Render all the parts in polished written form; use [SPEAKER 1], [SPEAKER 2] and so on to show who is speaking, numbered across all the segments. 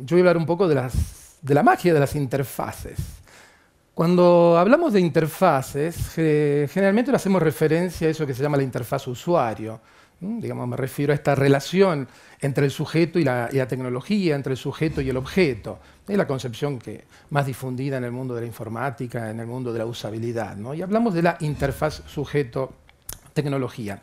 [SPEAKER 1] yo voy a hablar un poco de la magia de las interfaces. Cuando hablamos de interfaces, generalmente le hacemos referencia a eso que se llama la interfaz usuario. Digamos, me refiero a esta relación entre el sujeto y la tecnología, entre el sujeto y el objeto. Es la concepción más difundida en el mundo de la informática, en el mundo de la usabilidad, ¿no? Y hablamos de la interfaz sujeto-tecnología.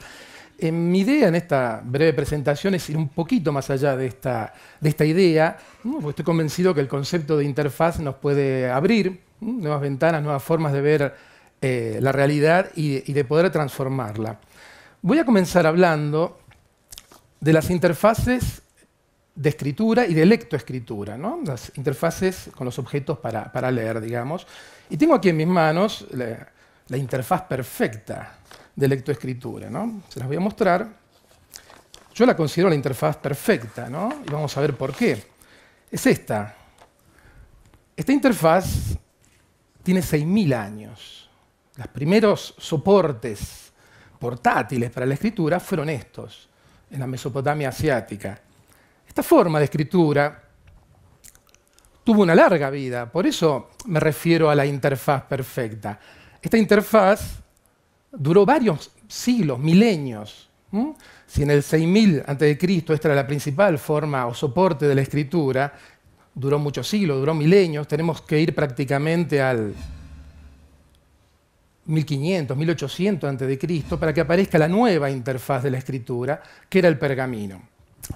[SPEAKER 1] Mi idea en esta breve presentación es ir un poquito más allá de esta idea, ¿no? Porque estoy convencido que el concepto de interfaz nos puede abrir nuevas ventanas, nuevas formas de ver la realidad y de poder transformarla. Voy a comenzar hablando de las interfaces de escritura y de lectoescritura, ¿no? Las interfaces con los objetos para leer, digamos. Y tengo aquí en mis manos la interfaz perfecta de lectoescritura, ¿no? Se las voy a mostrar. Yo la considero la interfaz perfecta, ¿no? Y vamos a ver por qué. Es esta. Esta interfaz tiene 6.000 años. Los primeros soportes portátiles para la escritura fueron estos, en la Mesopotamia asiática. Esta forma de escritura tuvo una larga vida, por eso me refiero a la interfaz perfecta. Esta interfaz duró varios siglos, milenios. Si en el 6000 a.C. esta era la principal forma o soporte de la escritura, duró muchos siglos, duró milenios, tenemos que ir prácticamente al 1500, 1800 a.C. para que aparezca la nueva interfaz de la escritura, que era el pergamino.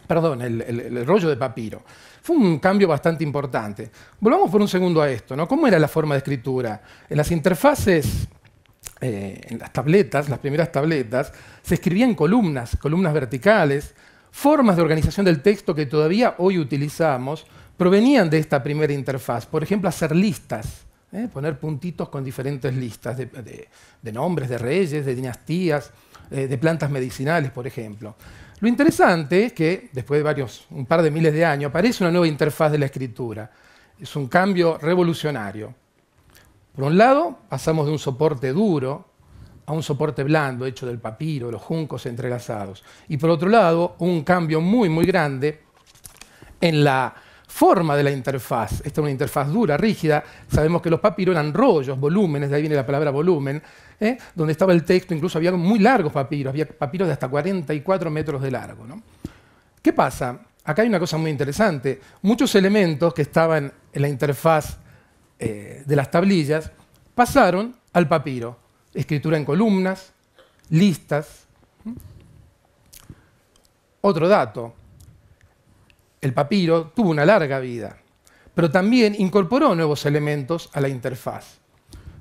[SPEAKER 1] Perdón, el rollo de papiro. Fue un cambio bastante importante. Volvamos por un segundo a esto, ¿no? ¿Cómo era la forma de escritura? En las interfaces, en las tabletas, las primeras tabletas, se escribían columnas verticales, formas de organización del texto que todavía hoy utilizamos, provenían de esta primera interfaz. Por ejemplo, hacer listas, poner puntitos con diferentes listas de nombres, de reyes, de dinastías, de plantas medicinales, por ejemplo. Lo interesante es que, después de un par de miles de años, aparece una nueva interfaz de la escritura. Es un cambio revolucionario. Por un lado, pasamos de un soporte duro a un soporte blando, hecho del papiro, los juncos entrelazados. Y por otro lado, un cambio muy, muy grande en la forma de la interfaz. Esta es una interfaz dura, rígida. Sabemos que los papiros eran rollos, volúmenes, de ahí viene la palabra volumen, donde estaba el texto. Incluso había muy largos papiros, había papiros de hasta 44 metros de largo, ¿no? ¿Qué pasa? Acá hay una cosa muy interesante. Muchos elementos que estaban en la interfaz de las tablillas pasaron al papiro. Escritura en columnas, listas. Otro dato. El papiro tuvo una larga vida, pero también incorporó nuevos elementos a la interfaz.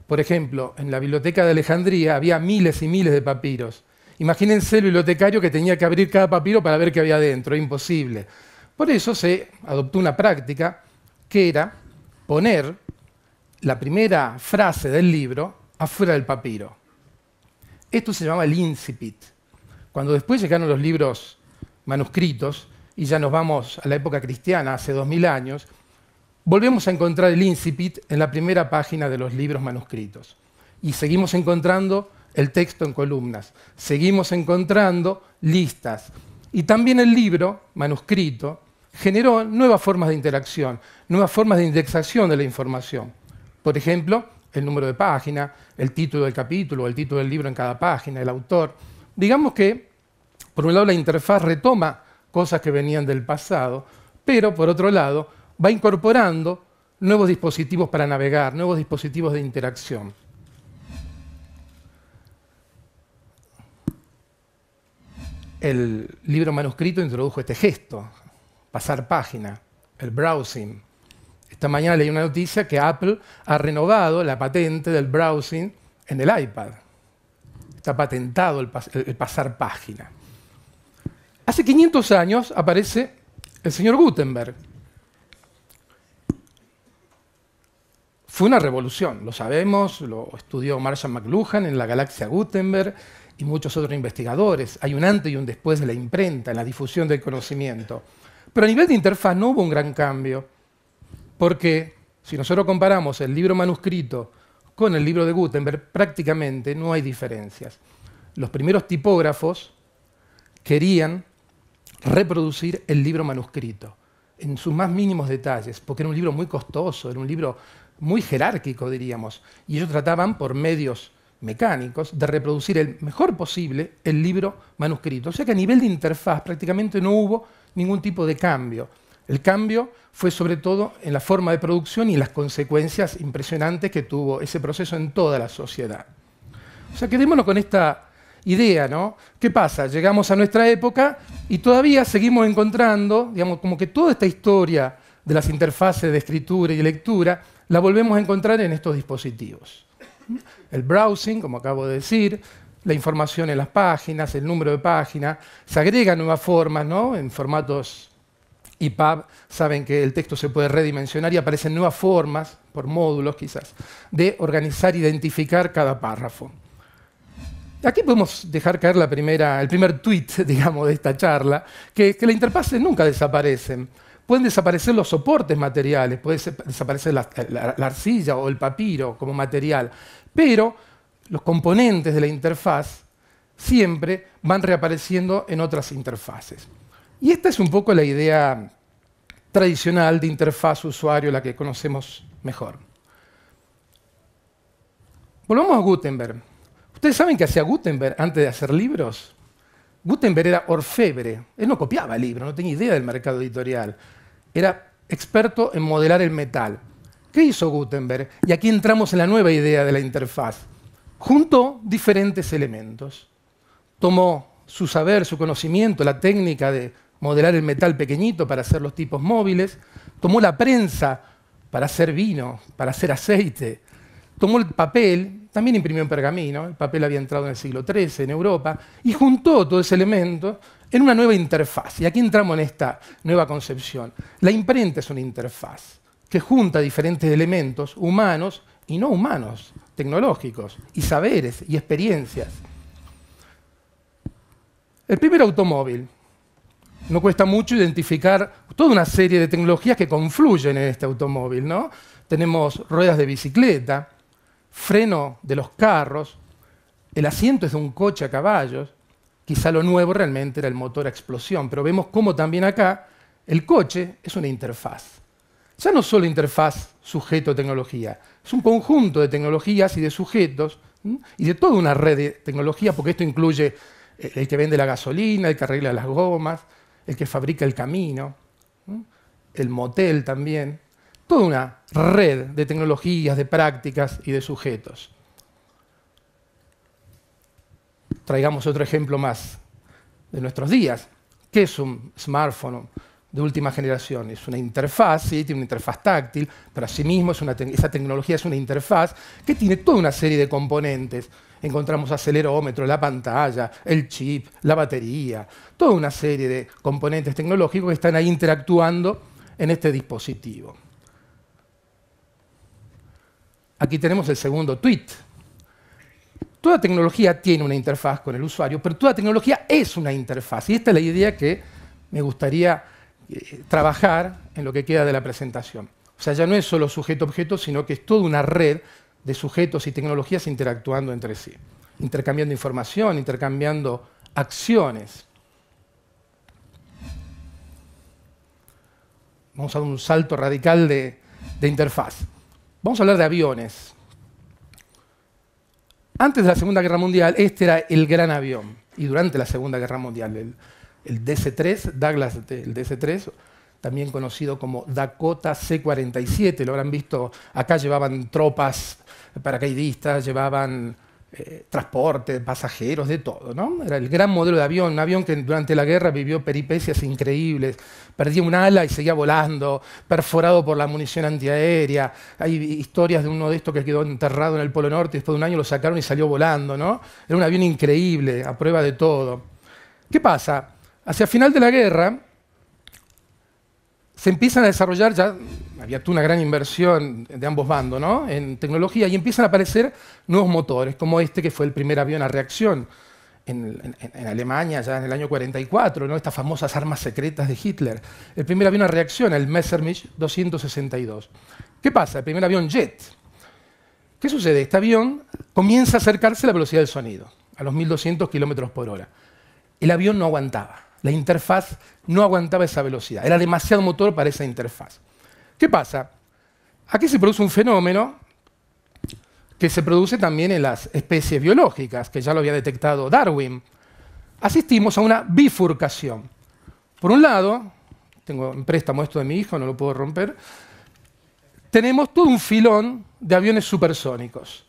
[SPEAKER 1] Por ejemplo, en la biblioteca de Alejandría había miles y miles de papiros. Imagínense el bibliotecario que tenía que abrir cada papiro para ver qué había dentro, imposible. Por eso se adoptó una práctica que era poner la primera frase del libro afuera del papiro. Esto se llamaba el incipit. Cuando después llegaron los libros manuscritos, y ya nos vamos a la época cristiana, hace 2000 años, volvemos a encontrar el incipit en la primera página de los libros manuscritos. Y seguimos encontrando el texto en columnas, seguimos encontrando listas. Y también el libro manuscrito generó nuevas formas de interacción, nuevas formas de indexación de la información. Por ejemplo, el número de página, el título del capítulo, el título del libro en cada página, el autor. Digamos que, por un lado, la interfaz retoma cosas que venían del pasado, pero, por otro lado, va incorporando nuevos dispositivos para navegar, nuevos dispositivos de interacción. El libro manuscrito introdujo este gesto, pasar página, el browsing. Esta mañana leí una noticia que Apple ha renovado la patente del browsing en el iPad. Está patentado el pasar página. Hace 500 años aparece el señor Gutenberg. Fue una revolución, lo sabemos, lo estudió Marshall McLuhan en la galaxia Gutenberg y muchos otros investigadores. Hay un antes y un después de la imprenta en la difusión del conocimiento. Pero a nivel de interfaz no hubo un gran cambio, porque si nosotros comparamos el libro manuscrito con el libro de Gutenberg, prácticamente no hay diferencias. Los primeros tipógrafos querían reproducir el libro manuscrito. en sus más mínimos detalles, porque era un libro muy costoso, era un libro muy jerárquico, diríamos, y ellos trataban por medios mecánicos de reproducir el mejor posible el libro manuscrito. O sea que a nivel de interfaz prácticamente no hubo ningún tipo de cambio. El cambio fue sobre todo en la forma de producción y las consecuencias impresionantes que tuvo ese proceso en toda la sociedad. O sea, quedémonos con esta idea, ¿no? ¿Qué pasa? Llegamos a nuestra época y todavía seguimos encontrando, digamos, como que toda esta historia de las interfaces de escritura y lectura la volvemos a encontrar en estos dispositivos. El browsing, como acabo de decir, la información en las páginas, el número de páginas, se agregan nuevas formas, ¿no? En formatos EPUB saben que el texto se puede redimensionar y aparecen nuevas formas, por módulos quizás, de organizar e identificar cada párrafo. Aquí podemos dejar caer el primer tweet, digamos, de esta charla, que las interfaces nunca desaparecen. Pueden desaparecer los soportes materiales, puede desaparecer la arcilla o el papiro como material, pero los componentes de la interfaz siempre van reapareciendo en otras interfaces. Y esta es un poco la idea tradicional de interfaz usuario, la que conocemos mejor. Volvamos a Gutenberg. ¿Ustedes saben qué hacía Gutenberg antes de hacer libros? Gutenberg era orfebre. Él no copiaba libros, no tenía idea del mercado editorial. Era experto en modelar el metal. ¿Qué hizo Gutenberg? Y aquí entramos en la nueva idea de la interfaz. Juntó diferentes elementos. Tomó su saber, su conocimiento, la técnica de modelar el metal pequeñito para hacer los tipos móviles. Tomó la prensa para hacer vino, para hacer aceite. Tomó el papel, también imprimió en pergamino, el papel había entrado en el siglo XIII en Europa, y juntó todo ese elemento en una nueva interfaz. Y aquí entramos en esta nueva concepción. La imprenta es una interfaz que junta diferentes elementos humanos y no humanos, tecnológicos, y saberes y experiencias. El primer automóvil. No cuesta mucho identificar toda una serie de tecnologías que confluyen en este automóvil, ¿no? Tenemos ruedas de bicicleta, freno de los carros, el asiento es de un coche a caballos, quizá lo nuevo realmente era el motor a explosión, pero vemos cómo también acá el coche es una interfaz. Ya no solo interfaz sujeto-tecnología, es un conjunto de tecnologías y de sujetos y de toda una red de tecnologías, porque esto incluye el que vende la gasolina, el que arregla las gomas, el que fabrica el camino, el motel también, toda una red de tecnologías, de prácticas y de sujetos. Traigamos otro ejemplo más de nuestros días. ¿Qué es un smartphone de última generación? Es una interfaz, sí, tiene una interfaz táctil, pero asimismo esa tecnología es una interfaz que tiene toda una serie de componentes. Encontramos acelerómetro, la pantalla, el chip, la batería, toda una serie de componentes tecnológicos que están ahí interactuando en este dispositivo. Aquí tenemos el segundo tweet. Toda tecnología tiene una interfaz con el usuario, pero toda tecnología es una interfaz. Y esta es la idea que me gustaría trabajar en lo que queda de la presentación. O sea, ya no es solo sujeto-objeto, sino que es toda una red de sujetos y tecnologías interactuando entre sí, intercambiando información, intercambiando acciones. Vamos a dar un salto radical de interfaz. Vamos a hablar de aviones. Antes de la Segunda Guerra Mundial, este era el gran avión. Y durante la Segunda Guerra Mundial, el DC-3, Douglas, el DC-3, también conocido como Dakota C-47, lo habrán visto, acá llevaban tropas paracaidistas, llevaban transporte, pasajeros, de todo, ¿no? Era el gran modelo de avión, un avión que durante la guerra vivió peripecias increíbles, perdía un ala y seguía volando, perforado por la munición antiaérea. Hay historias de uno de estos que quedó enterrado en el Polo Norte y después de un año lo sacaron y salió volando, ¿no? Era un avión increíble, a prueba de todo. ¿Qué pasa? Hacia el final de la guerra se empiezan a desarrollar, ya había una gran inversión de ambos bandos, ¿no?, en tecnología, y empiezan a aparecer nuevos motores, como este que fue el primer avión a reacción en Alemania ya en el año 44, ¿no?, estas famosas armas secretas de Hitler. El primer avión a reacción, el Messerschmitt 262. ¿Qué pasa? El primer avión jet. ¿Qué sucede? Este avión comienza a acercarse a la velocidad del sonido, a los 1200 km/h. El avión no aguantaba. La interfaz no aguantaba esa velocidad, era demasiado motor para esa interfaz. ¿Qué pasa? Aquí se produce un fenómeno que se produce también en las especies biológicas, que ya lo había detectado Darwin. Asistimos a una bifurcación. Por un lado, tengo en préstamo esto de mi hijo, no lo puedo romper, tenemos todo un filón de aviones supersónicos,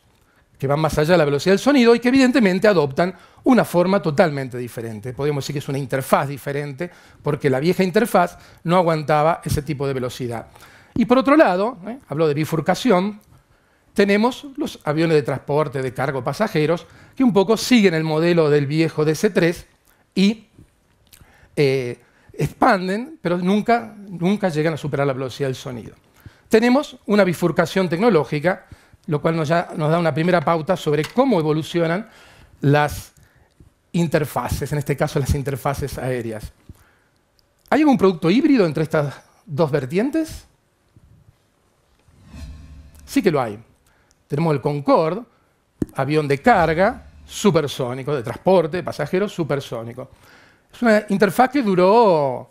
[SPEAKER 1] que van más allá de la velocidad del sonido y que evidentemente adoptan una forma totalmente diferente. Podríamos decir que es una interfaz diferente, porque la vieja interfaz no aguantaba ese tipo de velocidad. Y por otro lado, hablo de bifurcación, tenemos los aviones de transporte de cargo pasajeros, que un poco siguen el modelo del viejo DC-3 y expanden, pero nunca llegan a superar la velocidad del sonido. Tenemos una bifurcación tecnológica, lo cual nos da una primera pauta sobre cómo evolucionan las interfaces, en este caso las interfaces aéreas. ¿Hay algún producto híbrido entre estas dos vertientes? Sí que lo hay. Tenemos el Concorde, avión de carga supersónico, de transporte, de pasajeros supersónico. Es una interfaz que duró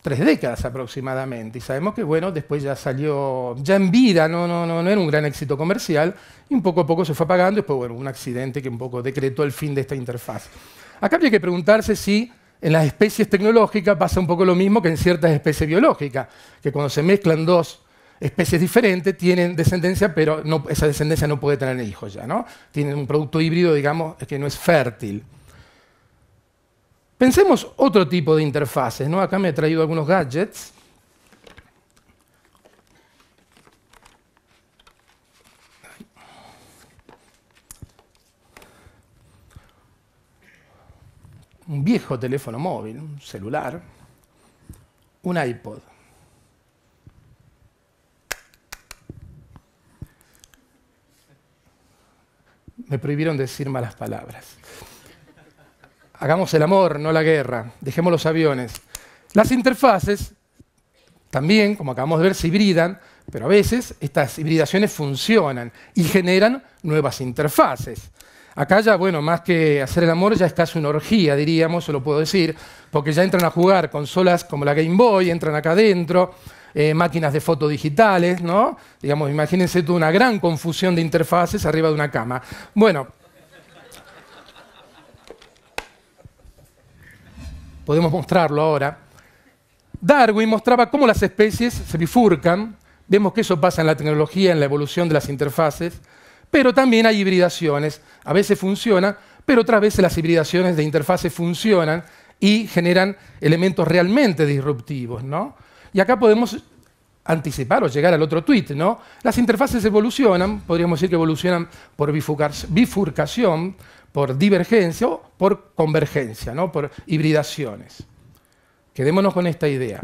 [SPEAKER 1] 3 décadas aproximadamente. Y sabemos que, bueno, después ya salió, ya en vida, no era un gran éxito comercial, y un poco a poco se fue apagando, y después, bueno, un accidente que un poco decretó el fin de esta interfaz. Acá habría que preguntarse si en las especies tecnológicas pasa un poco lo mismo que en ciertas especies biológicas, que cuando se mezclan dos especies diferentes tienen descendencia, pero esa descendencia no puede tener hijos ya, ¿no? Tienen un producto híbrido, digamos, que no es fértil. Pensemos otro tipo de interfaces, ¿no? Acá me he traído algunos gadgets. Un viejo teléfono móvil, un celular, un iPod. Me prohibieron decir malas palabras. Hagamos el amor, no la guerra. Dejemos los aviones. Las interfaces también, como acabamos de ver, se hibridan, pero a veces estas hibridaciones funcionan y generan nuevas interfaces. Acá ya, bueno, más que hacer el amor, ya es casi una orgía, diríamos, se lo puedo decir, porque ya entran a jugar consolas como la Game Boy, entran acá adentro, máquinas de foto digitales, ¿no? Digamos, imagínense toda una gran confusión de interfaces arriba de una cama. Bueno, podemos mostrarlo ahora. Darwin mostraba cómo las especies se bifurcan. Vemos que eso pasa en la tecnología, en la evolución de las interfaces, pero también hay hibridaciones. A veces funciona, pero otras veces las hibridaciones de interfaces funcionan y generan elementos realmente disruptivos, ¿no? Y acá podemos anticipar o llegar al otro tuit, ¿no? Las interfaces evolucionan, podríamos decir que evolucionan por bifurcación, por divergencia o por convergencia, ¿no? Por hibridaciones. Quedémonos con esta idea.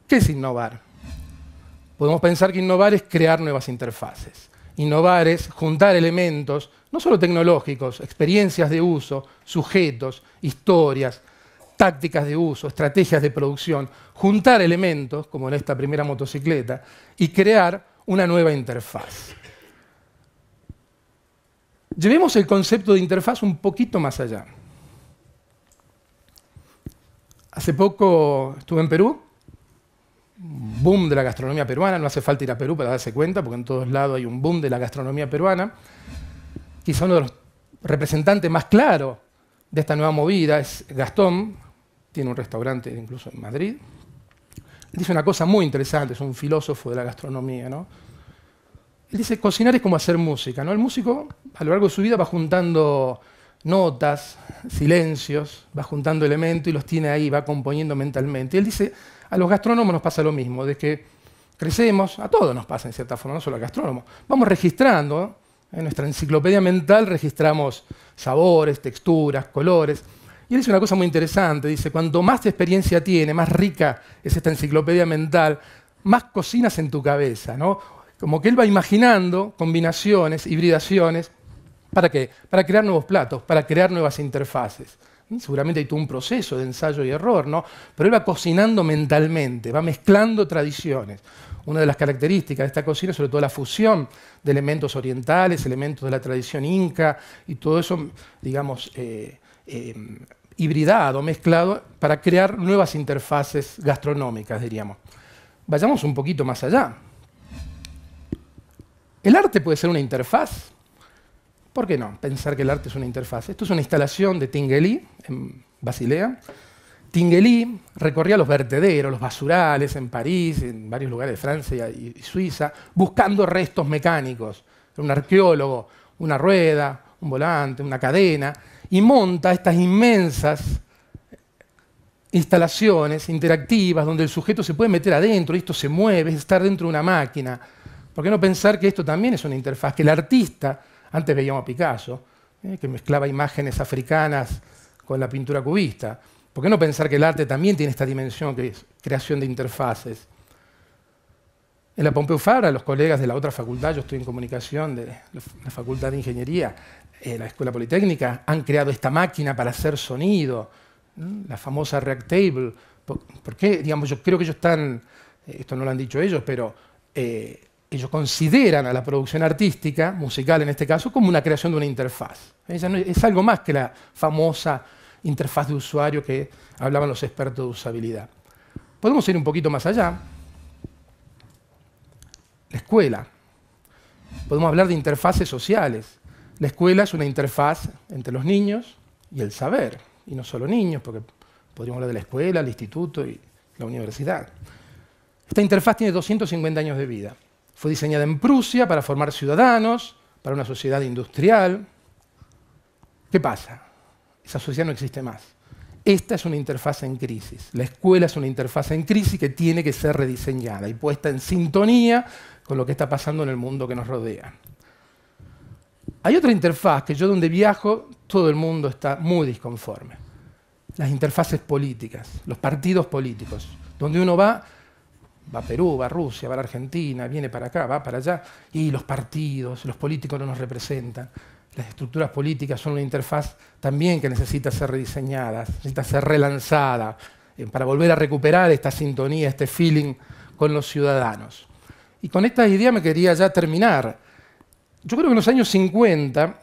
[SPEAKER 1] ¿Qué es innovar? Podemos pensar que innovar es crear nuevas interfaces. Innovar es juntar elementos, no solo tecnológicos, experiencias de uso, sujetos, historias, tácticas de uso, estrategias de producción, juntar elementos, como en esta primera motocicleta, y crear una nueva interfaz. Llevemos el concepto de interfaz un poquito más allá. Hace poco estuve en Perú, boom de la gastronomía peruana, no hace falta ir a Perú para darse cuenta, porque en todos lados hay un boom de la gastronomía peruana. Quizá uno de los representantes más claros de esta nueva movida es Gastón, tiene un restaurante incluso en Madrid. Dice una cosa muy interesante, es un filósofo de la gastronomía, ¿no? Él dice, cocinar es como hacer música, ¿no? El músico a lo largo de su vida va juntando notas, silencios, va juntando elementos y los tiene ahí, va componiendo mentalmente. Y él dice, a los gastrónomos nos pasa lo mismo, desde que crecemos, a todos nos pasa en cierta forma, no solo al gastrónomo. Vamos registrando, ¿no? En nuestra enciclopedia mental registramos sabores, texturas, colores. Y él dice una cosa muy interesante, dice, cuanto más experiencia tiene, más rica es esta enciclopedia mental, más cocinas en tu cabeza, ¿no? Como que él va imaginando combinaciones, hibridaciones, ¿para qué? Para crear nuevos platos, para crear nuevas interfaces. Seguramente hay todo un proceso de ensayo y error, ¿no? Pero él va cocinando mentalmente, va mezclando tradiciones. Una de las características de esta cocina es sobre todo la fusión de elementos orientales, elementos de la tradición inca y todo eso, digamos, hibridado, mezclado, para crear nuevas interfaces gastronómicas, diríamos. Vayamos un poquito más allá. ¿El arte puede ser una interfaz? ¿Por qué no pensar que el arte es una interfaz? Esto es una instalación de Tinguely, en Basilea. Tinguely recorría los vertederos, los basurales en París, en varios lugares de Francia y Suiza, buscando restos mecánicos. Era un arqueólogo, una rueda, un volante, una cadena, y monta estas inmensas instalaciones interactivas donde el sujeto se puede meter adentro y esto se mueve, es estar dentro de una máquina. ¿Por qué no pensar que esto también es una interfaz? Que el artista, antes veíamos a Picasso, que mezclaba imágenes africanas con la pintura cubista. ¿Por qué no pensar que el arte también tiene esta dimensión que es creación de interfaces? En la Pompeu Fabra, los colegas de la otra facultad, yo estoy en comunicación de la Facultad de Ingeniería, la Escuela Politécnica, han creado esta máquina para hacer sonido, la famosa Reactable. ¿Por qué? Digamos, yo creo que ellos están, esto no lo han dicho ellos, pero ellos consideran a la producción artística, musical en este caso, como una creación de una interfaz. Es algo más que la famosa interfaz de usuario que hablaban los expertos de usabilidad. Podemos ir un poquito más allá. La escuela. Podemos hablar de interfaces sociales. La escuela es una interfaz entre los niños y el saber. Y no solo niños, porque podríamos hablar de la escuela, el instituto y la universidad. Esta interfaz tiene 250 años de vida. Fue diseñada en Prusia para formar ciudadanos, para una sociedad industrial. ¿Qué pasa? Esa sociedad no existe más. Esta es una interfaz en crisis. La escuela es una interfaz en crisis que tiene que ser rediseñada y puesta en sintonía con lo que está pasando en el mundo que nos rodea. Hay otra interfaz que yo donde viajo, todo el mundo está muy disconforme. Las interfaces políticas, los partidos políticos, donde uno va a Perú, va a Rusia, va a la Argentina, viene para acá, va para allá, y los partidos, los políticos no nos representan. Las estructuras políticas son una interfaz también que necesita ser rediseñada, necesita ser relanzada para volver a recuperar esta sintonía, este feeling con los ciudadanos. Y con esta idea me quería ya terminar. Yo creo que en los años 50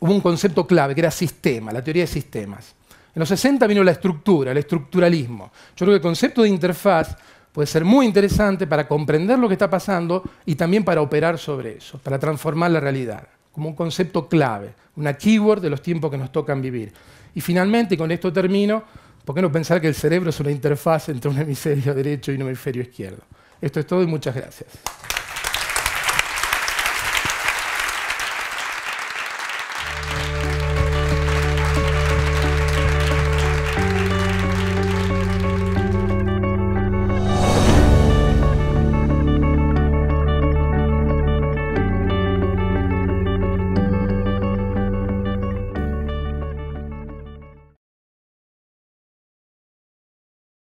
[SPEAKER 1] hubo un concepto clave que era sistema, la teoría de sistemas. En los 60 vino la estructura, el estructuralismo. Yo creo que el concepto de interfaz puede ser muy interesante para comprender lo que está pasando y también para operar sobre eso, para transformar la realidad, como un concepto clave, una keyword de los tiempos que nos tocan vivir. Y finalmente, y con esto termino, ¿por qué no pensar que el cerebro es una interfaz entre un hemisferio derecho y un hemisferio izquierdo? Esto es todo y muchas gracias.